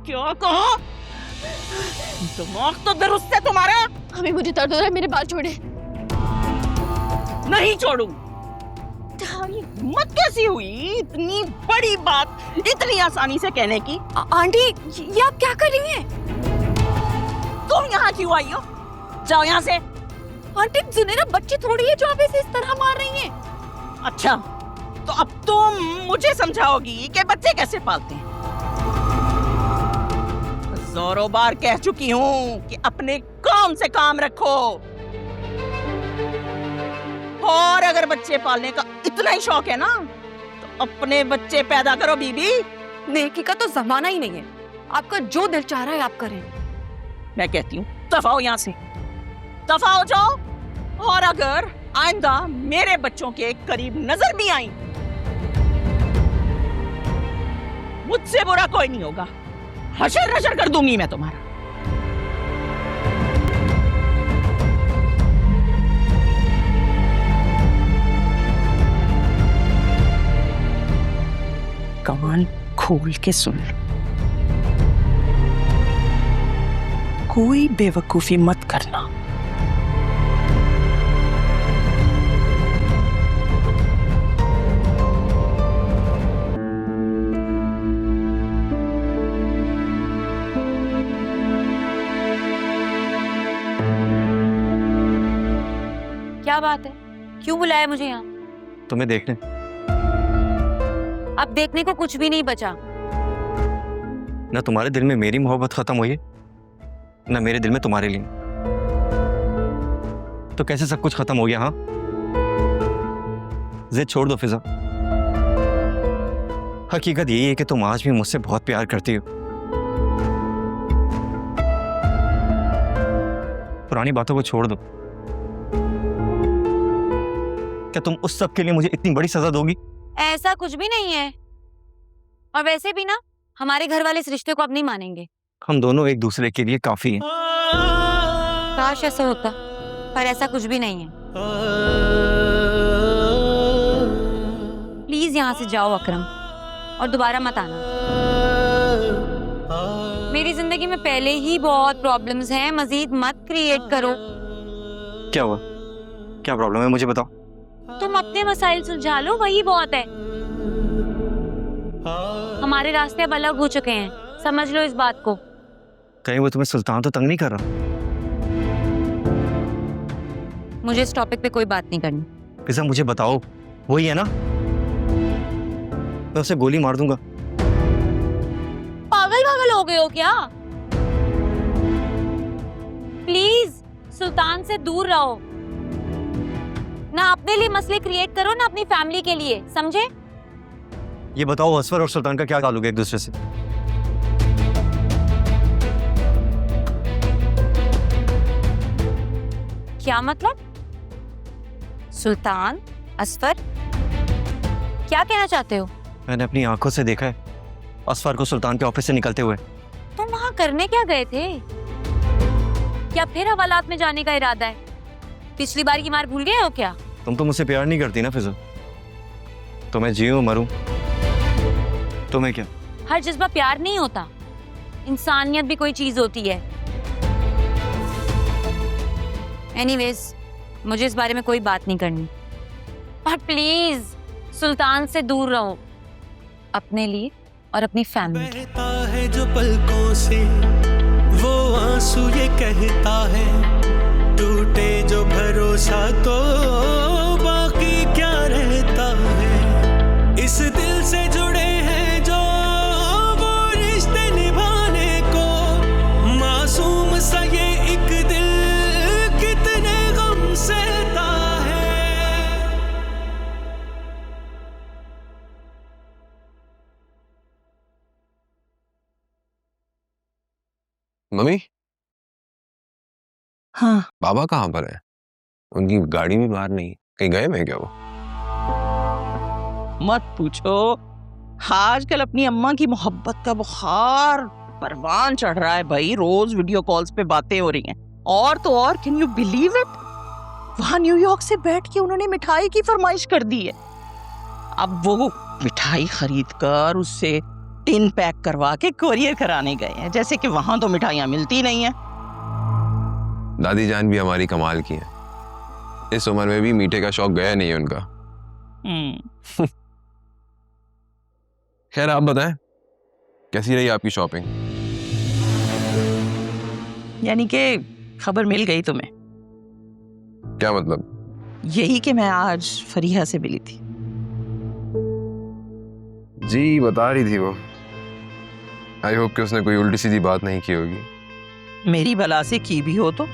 क्या कहा? दिमाग तो दुरुस्त है तुम्हारा। अभी मुझे दर्द हो रहा है, मेरे बाल छोड़े। नहीं छोड़ूंगी। तुम्हारी हिम्मत कैसी हुई इतनी बड़ी बात इतनी आसानी से कहने की? आंटी, ये आप क्या कर रही हैं? तुम यहाँ क्यों आई हो? जाओ यहाँ से। आंटी, जुनेरा बच्ची थोड़ी है जो आप इसे इस तरह मार रही हैं। अच्छा, तो अब तुम मुझे समझाओगी कि बच्चे कैसे पालते हैं। जोरों बार कह चुकी हूँ कि अपने काम से काम रखो, और अगर बच्चे पालने का इतना ही शौक है ना तो अपने बच्चे पैदा करो बीबी। नेकी का तो जमाना ही नहीं है, आपका जो दिल चाह रहा है आप करें। मैं कहती हूँ दफा हो यहाँ से, दफा हो जाओ। और अगर आइंदा मेरे बच्चों के करीब नजर भी आई, मुझसे बुरा कोई नहीं होगा, हशर हशर कर दूंगी मैं तुम्हारा। कान खोल के सुन लो, कोई बेवकूफी मत करना। क्या बात है, क्यों बुलाया मुझे यहाँ? तुम्हें देखने। अब देखने को कुछ भी नहीं बचा। ना तुम्हारे दिल में मेरी मोहब्बत खत्म हुई है, ना मेरे दिल में तुम्हारे लिए। तो कैसे सब कुछ खत्म हो गया? हाँ, जिद छोड़ दो फिजा। हकीकत यही है कि तुम आज भी मुझसे बहुत प्यार करती हो। पुरानी बातों को छोड़ दो। क्या तुम उस सब के लिए मुझे इतनी बड़ी सजा दोगी? ऐसा कुछ भी नहीं है, और वैसे भी ना हमारे घर वाले इस रिश्ते को अब नहीं मानेंगे। हम दोनों एक दूसरे के लिए काफी हैं। काश ऐसा होता, पर ऐसा कुछ भी नहीं है। प्लीज यहाँ से जाओ अकरम, और दोबारा मत आना। मेरी जिंदगी में पहले ही बहुत प्रॉब्लम्स हैं, मजीद मत क्रिएट करो। क्या हुआ? क्या प्रॉब्लम है, मुझे बताओ। तुम अपने मसाइल सुलझा लो, वही बहुत है। हमारे रास्ते अब अलग हो चुके हैं, समझ लो इस बात को। कहीं वो तुम्हें सुल्तान तो तंग नहीं कर रहा? मुझे इस टॉपिक पे कोई बात नहीं करनी। फिजा मुझे बताओ, वही है ना? मैं उसे गोली मार दूंगा। पागल पागल हो गए हो क्या? प्लीज सुल्तान से दूर रहो, ना अपने लिए मसले क्रिएट करो ना अपनी फैमिली के लिए, समझे? ये बताओ, असफर और सुल्तान का क्या ताल्लुक है एक दूसरे से? क्या मतलब? सुल्तान, असफर, क्या कहना चाहते हो? मैंने अपनी आंखों से देखा है असफर को सुल्तान के ऑफिस से निकलते हुए। तुम वहां करने क्या गए थे? क्या फिर हवालात में जाने का इरादा है? पिछली बार की मार भूल गए हो क्या? तुम तो मुझसे प्यार नहीं करती ना फिजा। तो मैं जीऊं मरूं, तुम्हें क्या? हर जज्बा प्यार नहीं होता, इंसानियत भी कोई चीज होती है। एनीवेज, मुझे इस बारे में कोई बात नहीं करनी, पर प्लीज सुल्तान से दूर रहो, अपने लिए और अपनी फैमिली। बहता है जो पलकों से वो आंसू ये कहता है, टूटे जो भरोसा तो बाकी क्या रहता है। इस दिल से जुड़े हैं जो वो रिश्ते निभाने को, मासूम सा ये एक दिल कितने गम सहता है। मम्मी, हाँ, बाबा कहाँ पर है? उनकी गाड़ी भी बाहर नहीं, कहीं गए मैं क्या वो? मत पूछो। आजकल अपनी अम्मा की मोहब्बत का बुखार परवान चढ़ रहा है भाई। रोज वीडियो कॉल्स पे बातें हो रही हैं। और तो और, कैन यू बिलीव इट, वहां न्यूयॉर्क से बैठ के उन्होंने मिठाई की फरमाइश कर दी है। अब वो मिठाई खरीद कर उससे टिन पैक करवा के कोरियर कराने गए हैं, जैसे कि वहां तो मिठाइयां मिलती नहीं है। दादी जान भी हमारी कमाल की है, इस उम्र में भी मीठे का शौक गया नहीं है उनका। खैर आप बताएं, कैसी रही आपकी शॉपिंग? यानी कि खबर मिल गई तुम्हें? क्या मतलब? यही कि मैं आज फरीहा से मिली थी। जी बता रही थी वो। आई होप कि उसने कोई उल्टी सीधी बात नहीं की होगी। मेरी बला से की भी हो तो।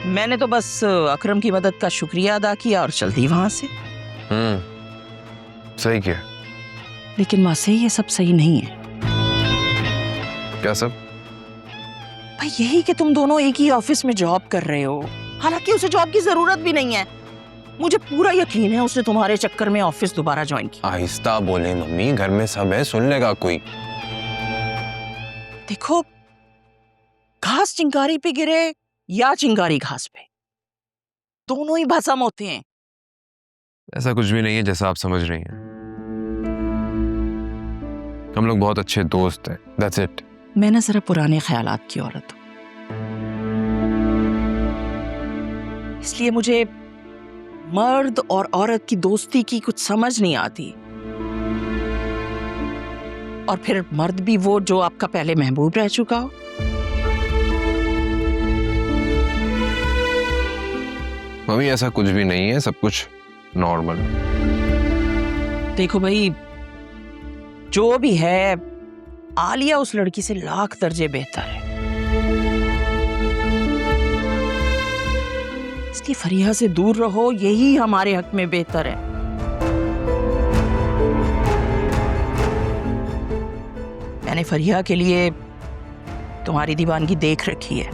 मैंने तो बस अकरम की मदद का शुक्रिया अदा किया और चल दी वहां से। सही किया। लेकिन वासे ये सब सही नहीं है। क्या सब? भाई यही कि तुम दोनों एक ही ऑफिस में जॉब कर रहे हो, हालांकि उसे जॉब की जरूरत भी नहीं है। मुझे पूरा यकीन है उसने तुम्हारे चक्कर में ऑफिस दोबारा ज्वाइन किया। आहिस्ता बोले मम्मी, घर में सब है, सुन लेगा कोई। देखो, घास चिंगारी पे गिरे या चिंगारी घास पे, दोनों ही भस्म होते हैं। ऐसा कुछ भी नहीं है जैसा आप समझ रही हैं। हम लोग बहुत अच्छे दोस्त हैं, that's it। मैं ना जरा पुराने ख्यालात की औरत हूं, इसलिए मुझे मर्द और औरत की दोस्ती की कुछ समझ नहीं आती। और फिर मर्द भी वो जो आपका पहले महबूब रह चुका हो। मम्मी ऐसा कुछ भी नहीं है, सब कुछ नॉर्मल। देखो भाई, जो भी है, आलिया उस लड़की से लाख दर्जे बेहतर है। इसलिए फरीहा से दूर रहो, यही हमारे हक में बेहतर है। मैंने फरीहा के लिए तुम्हारी दीवानगी देख रखी है,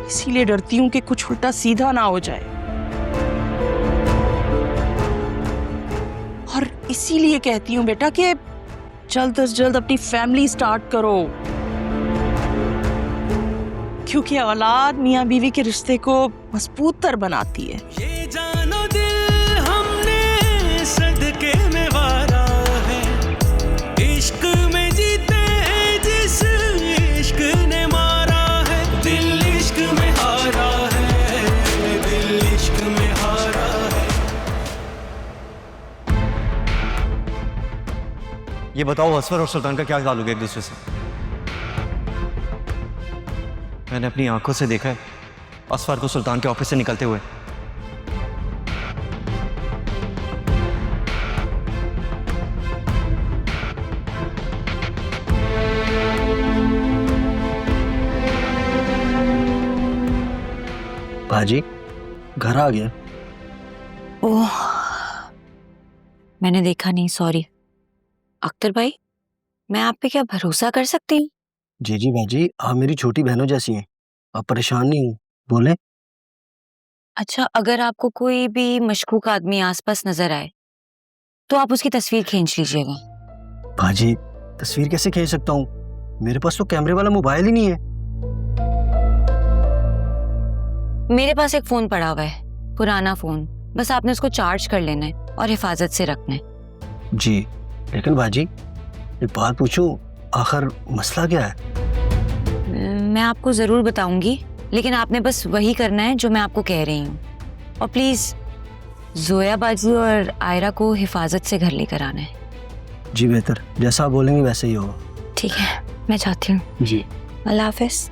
इसीलिए डरती हूं कि कुछ उल्टा सीधा ना हो जाए। और इसीलिए कहती हूं बेटा कि जल्द से जल्द अपनी फैमिली स्टार्ट करो, क्योंकि औलाद मियां बीवी के रिश्ते को मजबूत तर बनाती है। ये जानो दिल हमने सदके में वारा है, इश्क में जीते जिस इश्क ने मारा है। दिल इश्क में हारा है, दिल इश्क में हारा है। ये बताओ, असफर और सुल्तान का क्या ताल्लुक है एक दूसरे से? मैंने अपनी आंखों से देखा है असफर को सुल्तान के ऑफिस से निकलते हुए। बाजी घर आ गया। ओह, मैंने देखा नहीं, सॉरी। अख्तर भाई, मैं आप पे क्या भरोसा कर सकती हूँ? जी बाजी, आप मेरी छोटी बहनों जैसी हैं, आप परेशान नहीं हो, बोले। अच्छा, अगर आपको कोई भी मशकूक आदमी आसपास नजर आए तो आप उसकी तस्वीर खींच लीजिएगा। बाजी तस्वीर कैसे खींच सकता हूँ, मेरे पास तो कैमरे वाला मोबाइल ही नहीं है। मेरे पास एक फोन पड़ा हुआ है, पुराना फोन, बस आपने उसको चार्ज कर लेना है और हिफाजत से रखना है। जी, लेकिन बाजी एक बात पूछूं, आखिर मसला क्या है? मैं आपको जरूर बताऊंगी, लेकिन आपने बस वही करना है जो मैं आपको कह रही हूँ। और प्लीज जोया बाजी और आयरा को हिफाजत से घर लेकर आना है। जी बेहतर, जैसा आप बोलेंगे वैसे ही होगा। ठीक है, मैं चाहती हूँ। जी, अल्लाह हाफिज।